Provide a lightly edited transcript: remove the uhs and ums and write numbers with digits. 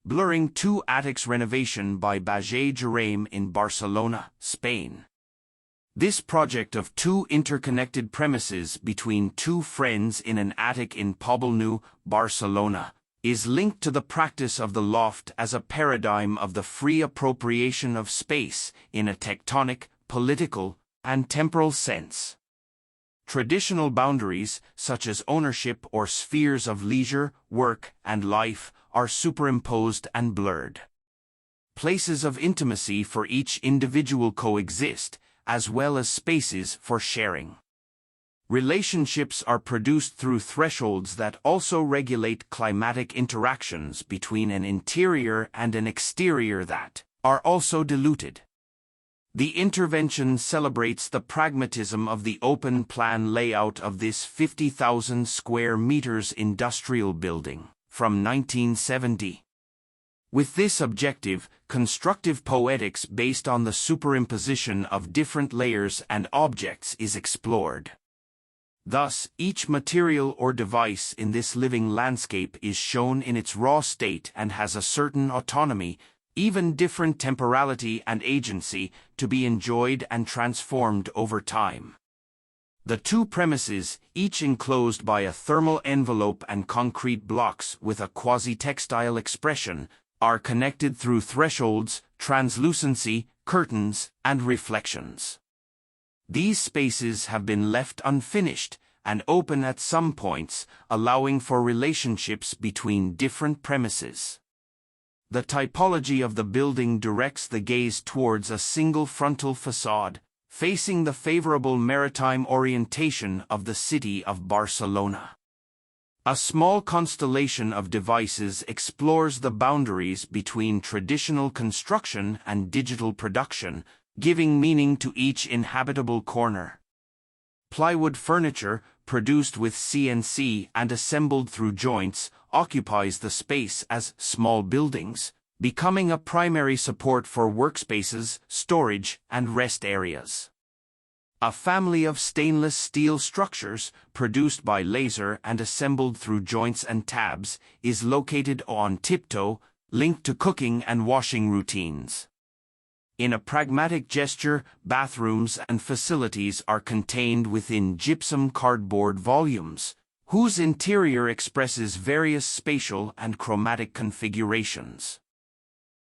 blurring two attics. Renovation by Bajet Giramé in Barcelona, Spain. This project of two interconnected premises between two friends in an attic in Poblenou, Barcelona, is linked to the practice of the loft as a paradigm of the free appropriation of space in a tectonic, political, and temporal sense. Traditional boundaries, such as ownership or spheres of leisure, work, and life, are superimposed and blurred. Places of intimacy for each individual coexist, as well as spaces for sharing. Relationships are produced through thresholds that also regulate climatic interactions between an interior and an exterior that are also diluted. The intervention celebrates the pragmatism of the open-plan layout of this 50,000 square meters industrial building from 1970. With this objective, constructive poetics based on the superimposition of different layers and objects is explored. Thus, each material or device in this living landscape is shown in its raw state and has a certain autonomy, even different temporality and agency, to be enjoyed and transformed over time. The two premises, each enclosed by a thermal envelope and concrete blocks with a quasi-textile expression, are connected through thresholds, translucency, curtains, and reflections. These spaces have been left unfinished and open at some points, allowing for relationships between different premises. The typology of the building directs the gaze towards a single frontal facade, facing the favorable maritime orientation of the city of Barcelona. A small constellation of devices explores the boundaries between traditional construction and digital production, giving meaning to each inhabitable corner. Plywood furniture, produced with CNC and assembled through joints, occupies the space as small buildings, becoming a primary support for workspaces, storage, and rest areas. A family of stainless steel structures, produced by laser and assembled through joints and tabs, is located on tiptoe, linked to cooking and washing routines. In a pragmatic gesture, bathrooms and facilities are contained within gypsum cardboard volumes, whose interior expresses various spatial and chromatic configurations.